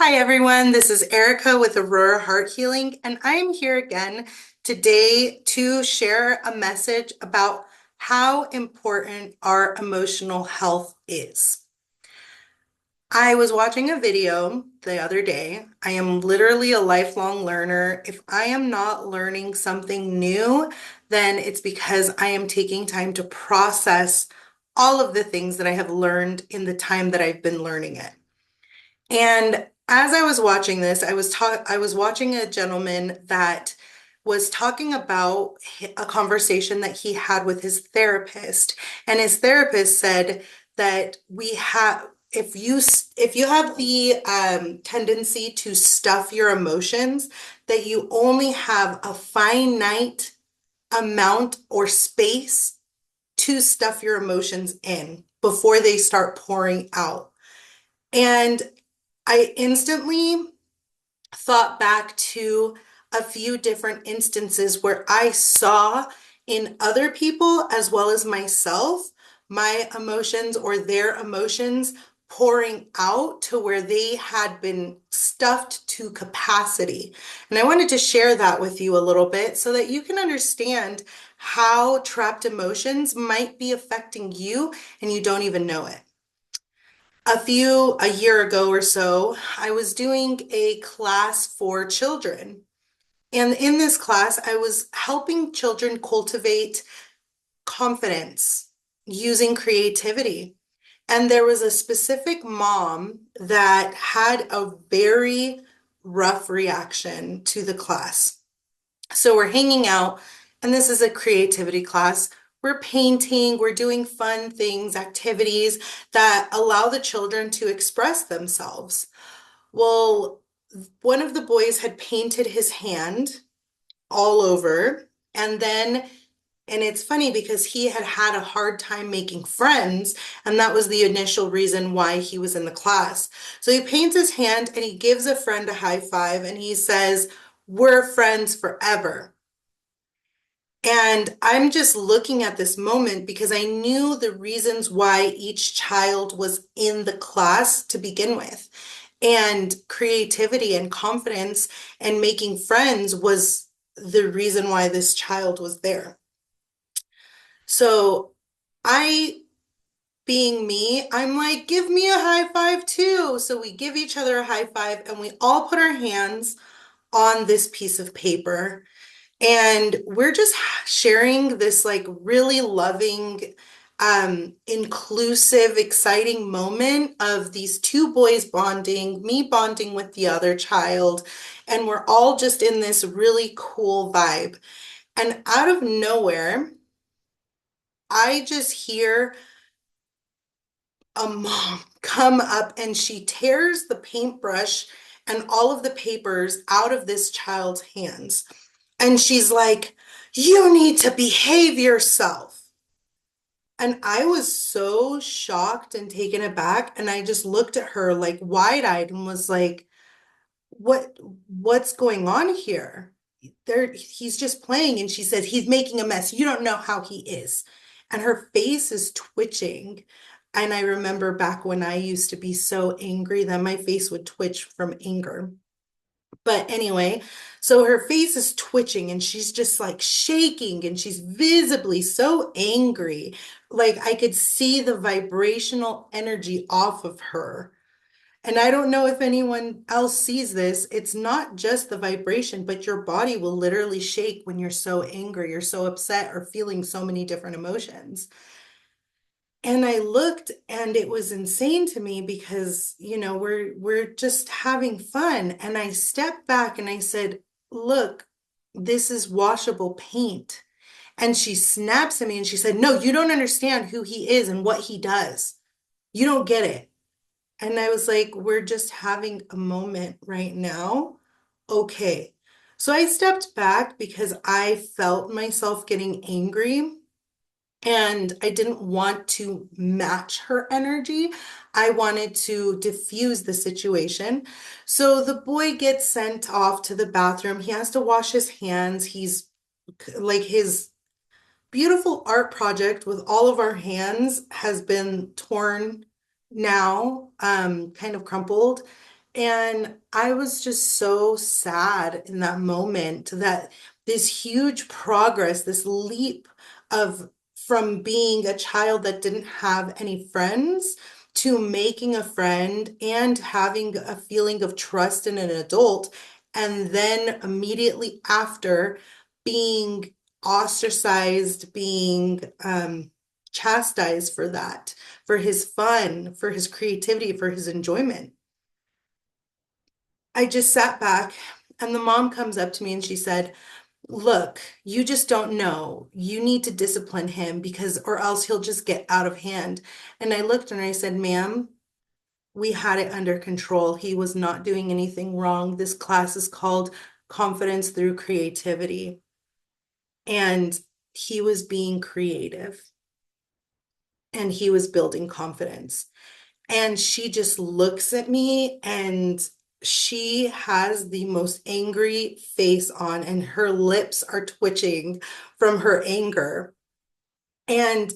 Hi everyone, this is Erica with Aurora Heart Healing, and I am here again today to share a message about how important our emotional health is. I was watching a video the other day. I am literally a lifelong learner. If I am not learning something new, then it's because I am taking time to process all of the things that I have learned in the time that I've been learning it. And as I was watching this, I was watching a gentleman that was talking about a conversation that he had with his therapist. And his therapist said that we have if you have the tendency to stuff your emotions, that you only have a finite amount or space to stuff your emotions in before they start pouring out. And I instantly thought back to a few different instances where I saw in other people as well as myself my emotions or their emotions pouring out to where they had been stuffed to capacity. And I wanted to share that with you a little bit so that you can understand how trapped emotions might be affecting you and you don't even know it. A year ago or so, I was doing a class for children. And in this class, I was helping children cultivate confidence using creativity. And there was a specific mom that had a very rough reaction to the class. So we're hanging out, and this is a creativity class. We're painting, we're doing fun things, activities that allow the children to express themselves. Well, one of the boys had painted his hand all over, and then and it's funny because he had had a hard time making friends, and that was the initial reason why he was in the class. So he paints his hand and he gives a friend a high five and he says, "We're friends forever." And I'm just looking at this moment because I knew the reasons why each child was in the class to begin with. And creativity and confidence and making friends was the reason why this child was there. So I, being me, I'm like, give me a high five too. So we give each other a high five and we all put our hands on this piece of paper. And we're just sharing this like really loving, inclusive, exciting moment of these two boys bonding, me bonding with the other child. And we're all just in this really cool vibe. And out of nowhere, I just hear a mom come up and she tears the paintbrush and all of the papers out of this child's hands. And she's like, "You need to behave yourself." And I was so shocked and taken aback. And I just looked at her like wide-eyed and was like, what what's going on here? He's just playing. And she says, "He's making a mess. You don't know how he is." And her face is twitching. And I remember back when I used to be so angry that my face would twitch from anger. But anyway, so her face is twitching and she's just like shaking and she's visibly so angry. Like I could see the vibrational energy off of her. And I don't know if anyone else sees this. It's not just the vibration, but your body will literally shake when you're so angry, you're so upset, or feeling so many different emotions. And I looked and it was insane to me because, we're just having fun. And I stepped back and I said, "Look, this is washable paint." And she snaps at me and she said, "No, you don't understand who he is and what he does. You don't get it." And I was like, "We're just having a moment right now. Okay." So I stepped back because I felt myself getting angry and I didn't want to match her energy. I wanted to diffuse the situation. So the boy gets sent off to the bathroom. He has to wash his hands. He's like his beautiful art project with all of our hands has been torn now, kind of crumpled. And I was just so sad in that moment that this huge progress, this leap of from being a child that didn't have any friends to making a friend and having a feeling of trust in an adult, and then immediately after being ostracized, being chastised for that, for his fun, for his creativity, for his enjoyment. I just sat back and the mom comes up to me and she said, "Look, you just don't know. You need to discipline him because, or else he'll just get out of hand." And I looked and I said, "Ma'am, we had it under control. He was not doing anything wrong. This class is called Confidence Through Creativity." And he was being creative and he was building confidence. And she just looks at me and she has the most angry face on, and her lips are twitching from her anger. And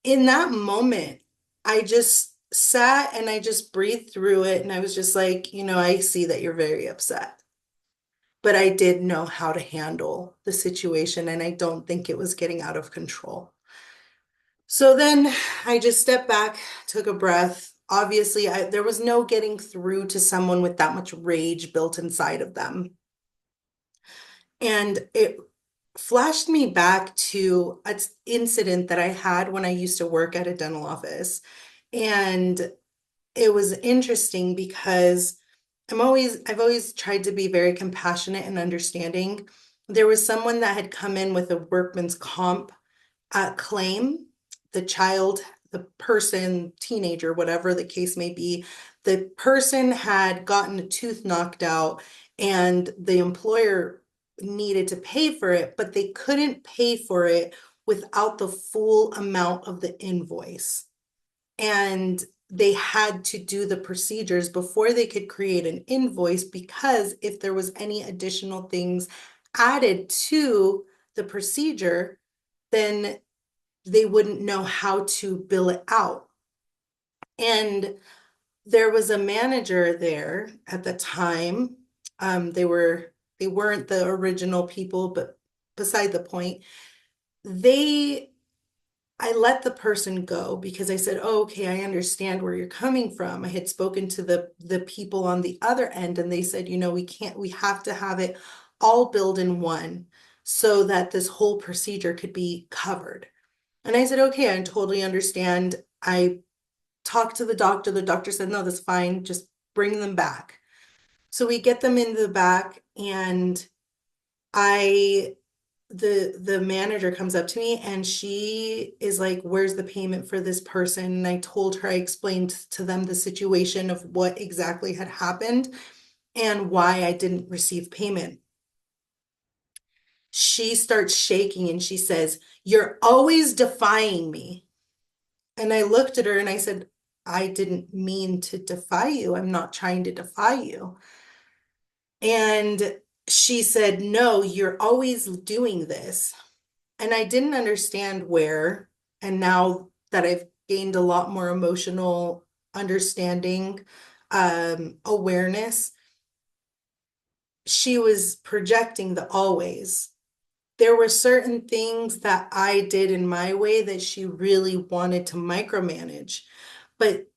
in that moment, I just sat and I just breathed through it. And I was just like, I see that you're very upset. But I did know how to handle the situation, and I don't think it was getting out of control. So then I just stepped back, took a breath. Obviously, there was no getting through to someone with that much rage built inside of them. And it flashed me back to an incident that I had when I used to work at a dental office. And it was interesting because I've always tried to be very compassionate and understanding. There was someone that had come in with a workman's comp claim. The child, the person, teenager, whatever the case may be, the person had gotten a tooth knocked out and the employer needed to pay for it, but they couldn't pay for it without the full amount of the invoice. And they had to do the procedures before they could create an invoice, because if there was any additional things added to the procedure, then they wouldn't know how to bill it out. And there was a manager there at the time. They weren't the original people, but beside the point, they I let the person go because I said, "Oh, okay, I understand where you're coming from." I had spoken to the people on the other end, and they said, we have to have it all billed in one so that this whole procedure could be covered." And I said, "Okay, I totally understand." I talked to the doctor. The doctor said, "No, that's fine. Just bring them back." So we get them in the back, and I the manager comes up to me and she is like, "Where's the payment for this person?" And I told her, I explained to them the situation of what exactly had happened and why I didn't receive payment. She starts shaking and she says, "You're always defying me." And I looked at her and I said, "I didn't mean to defy you. I'm not trying to defy you." And she said, "No, you're always doing this." And I didn't understand where. And now that I've gained a lot more emotional understanding, awareness, she was projecting the always. There were certain things that I did in my way that she really wanted to micromanage, but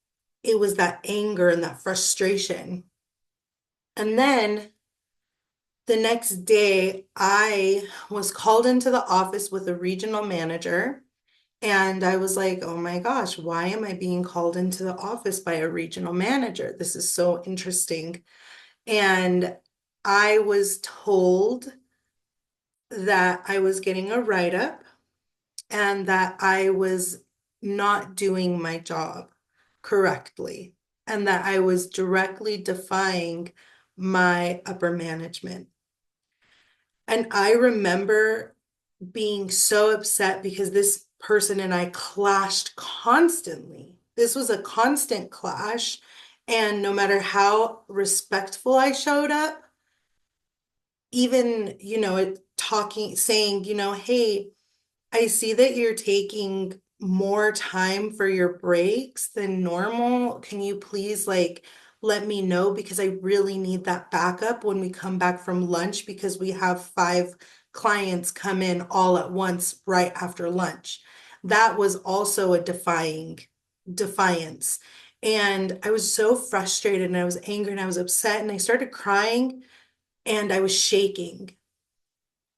it was that anger and that frustration. And then the next day, I was called into the office with a regional manager, and I was like, "Oh my gosh, why am I being called into the office by a regional manager? This is so interesting." And I was told that I was getting a write-up and that I was not doing my job correctly and that I was directly defying my upper management. And I remember being so upset because this person and I clashed constantly. This was a constant clash. And no matter how respectful I showed up, even, talking, saying, "Hey, I see that you're taking more time for your breaks than normal. Can you please let me know because I really need that backup when we come back from lunch because we have 5 clients come in all at once right after lunch. That was also a defiance. And I was so frustrated and I was angry and I was upset and I started crying and I was shaking.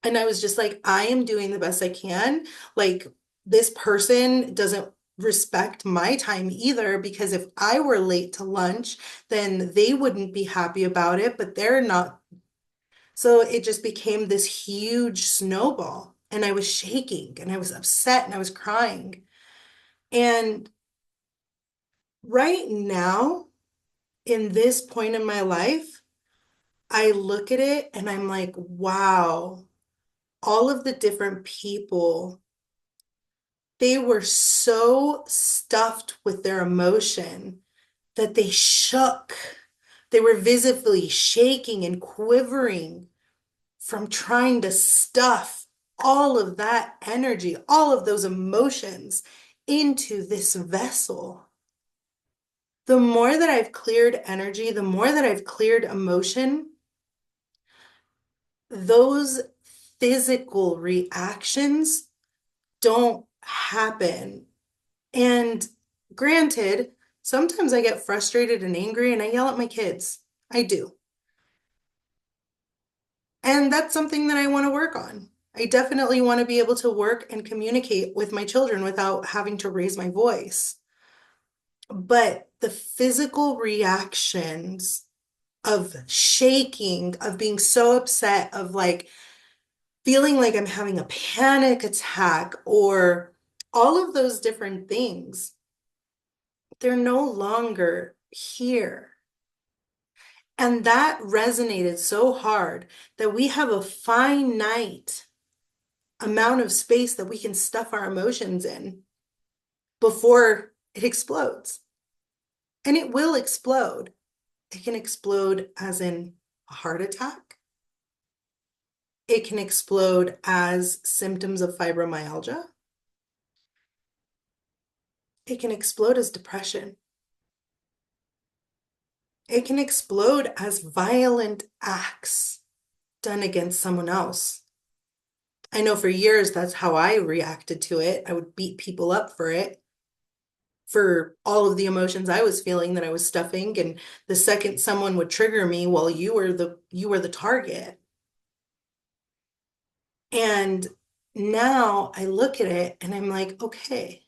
And I was just like, I am doing the best I can. Like, this person doesn't respect my time either, because if I were late to lunch, then they wouldn't be happy about it, but they're not. So it just became this huge snowball. And I was shaking and I was upset and I was crying. And right now, in this point in my life, I look at it and I'm like, wow, all of the different people, they were so stuffed with their emotion that they shook. They were visibly shaking and quivering from trying to stuff all of that energy, all of those emotions into this vessel. The more that I've cleared energy, the more that I've cleared emotion, those physical reactions don't happen. And granted, sometimes I get frustrated and angry and I yell at my kids. I do. And that's something that I want to work on. I definitely want to be able to work and communicate with my children without having to raise my voice. But the physical reactions of shaking, of being so upset, of like feeling like I'm having a panic attack, or all of those different things, they're no longer here. And that resonated so hard that we have a finite amount of space that we can stuff our emotions in before it explodes. And it will explode. It can explode as in a heart attack. It can explode as symptoms of fibromyalgia. It can explode as depression. It can explode as violent acts done against someone else. I know for years that's how I reacted to it. I would beat people up for it, for all of the emotions I was feeling that I was stuffing. And the second someone would trigger me, well, you were the target. And now I look at it and I'm like, okay,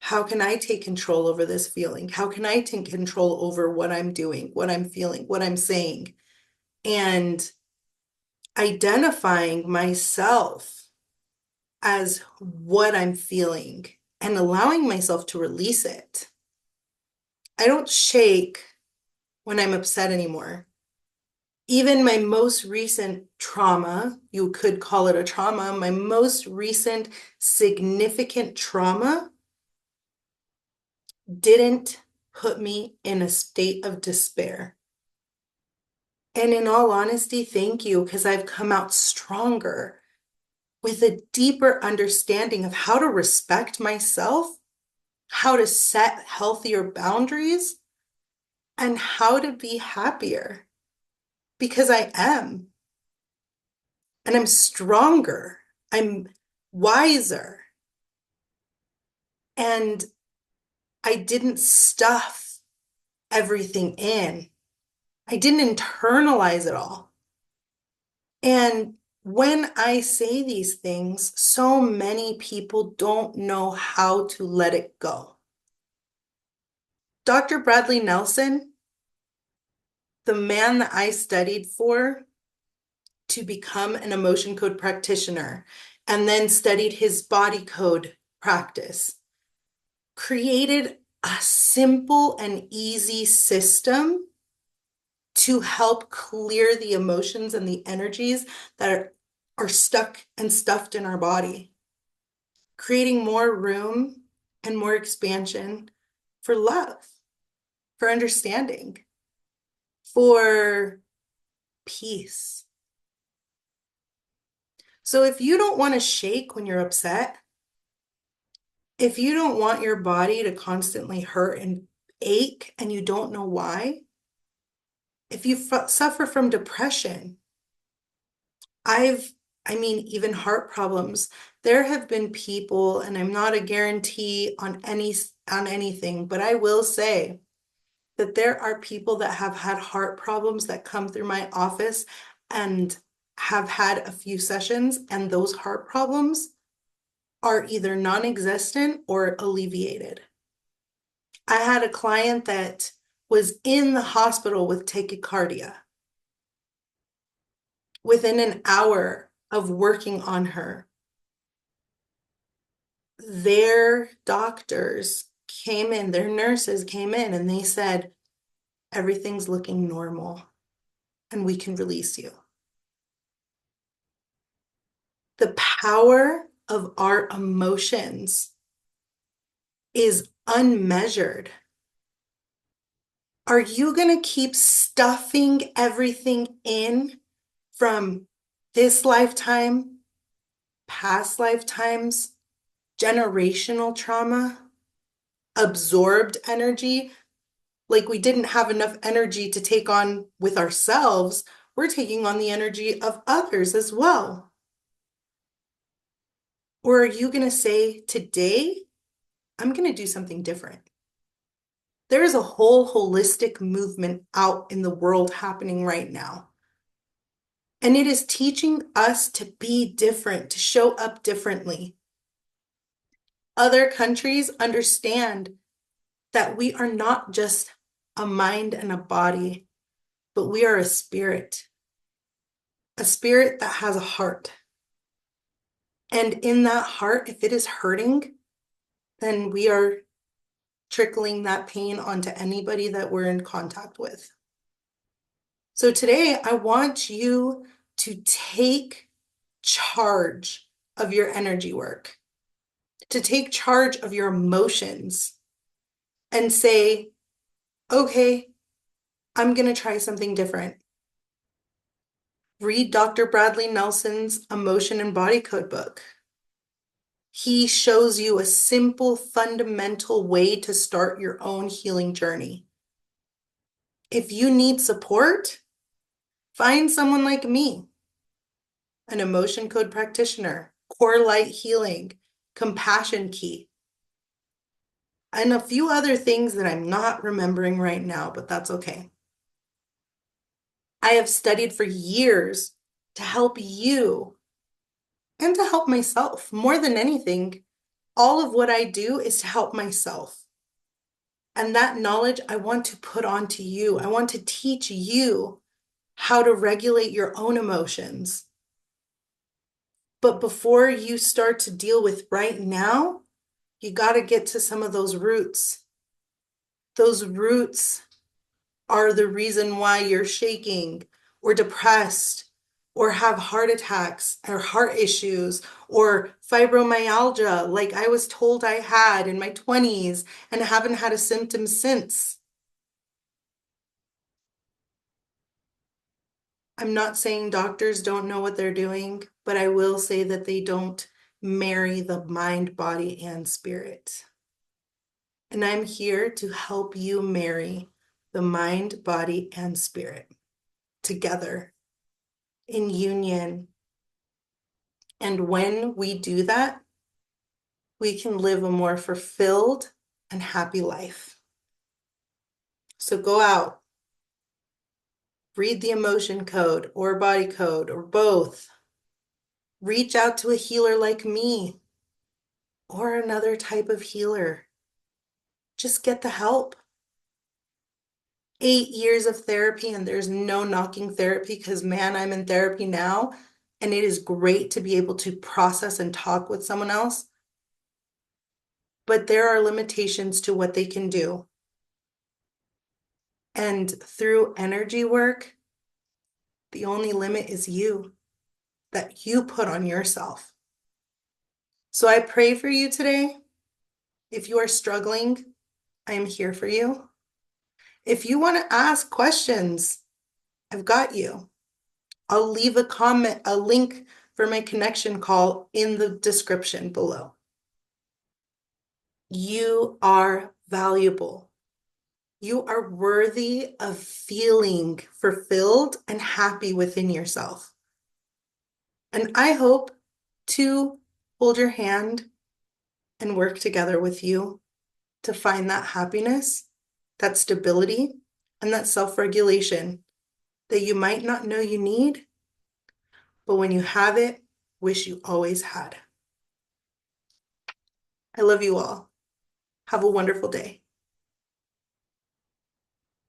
how can I take control over this feeling? How can I take control over what I'm doing, what I'm feeling, what I'm saying? And identifying myself as what I'm feeling and allowing myself to release it. I don't shake when I'm upset anymore. Even my most recent trauma, you could call it a trauma, my most recent significant trauma didn't put me in a state of despair. And in all honesty, thank you, because I've come out stronger with a deeper understanding of how to respect myself, how to set healthier boundaries, and how to be happier, because I am. And I'm stronger. I'm wiser. And I didn't stuff everything in. I didn't internalize it all. And when I say these things, so many people don't know how to let it go. Dr. Bradley Nelson, the man that I studied for to become an emotion code practitioner and then studied his body code practice, created a simple and easy system to help clear the emotions and the energies that are stuck and stuffed in our body, creating more room and more expansion for love, for understanding, for peace. So if you don't want to shake when you're upset, if you don't want your body to constantly hurt and ache and you don't know why, if you suffer from depression, I've, I mean, even heart problems, there have been people, and I'm not a guarantee on anything, but I will say that there are people that have had heart problems that come through my office and have had a few sessions, and those heart problems are either non-existent or alleviated. I had a client that was in the hospital with tachycardia. Within an hour of working on her, their doctors came in, their nurses came in, and they said, everything's looking normal and we can release you. The power of our emotions is unmeasured. Are you going to keep stuffing everything in from this lifetime, past lifetimes, generational trauma, absorbed energy? Like we didn't have enough energy to take on with ourselves, we're taking on the energy of others as well. Or are you going to say, today, I'm going to do something different? There is a whole holistic movement out in the world happening right now. And it is teaching us to be different, to show up differently. Other countries understand that we are not just a mind and a body, but we are a spirit that has a heart. And in that heart, if it is hurting, then we are trickling that pain onto anybody that we're in contact with. So today, I want you to take charge of your energy work, to take charge of your emotions and say, okay, I'm going to try something different. Read Dr. Bradley Nelson's Emotion and Body Code book. He shows you a simple, fundamental way to start your own healing journey. If you need support, find someone like me, an emotion code practitioner, core light healing, compassion key, and a few other things that I'm not remembering right now, but that's okay. I have studied for years to help you and to help myself. More than anything, all of what I do is to help myself. And that knowledge I want to put onto you. I want to teach you how to regulate your own emotions. But before you start to deal with right now, you got to get to some of those roots. Those roots are the reason why you're shaking or depressed or have heart attacks or heart issues or fibromyalgia, like I was told I had in my 20s and haven't had a symptom since. I'm not saying doctors don't know what they're doing, but I will say that they don't marry the mind, body, and spirit. And I'm here to help you marry the mind, body, and spirit together in union. And when we do that, we can live a more fulfilled and happy life. So go out, read the emotion code or body code or both. Reach out to a healer like me or another type of healer. Just get the help. 8 years of therapy, and there's no knocking therapy because, man, I'm in therapy now, and it is great to be able to process and talk with someone else. But there are limitations to what they can do. And through energy work, the only limit is you, that you put on yourself. So I pray for you today. If you are struggling, I am here for you. If you want to ask questions, I've got you. I'll leave a comment, a link for my connection call in the description below. You are valuable. You are worthy of feeling fulfilled and happy within yourself. And I hope to hold your hand and work together with you to find that happiness, that stability, and that self-regulation that you might not know you need, but when you have it, wish you always had. I love you all. Have a wonderful day.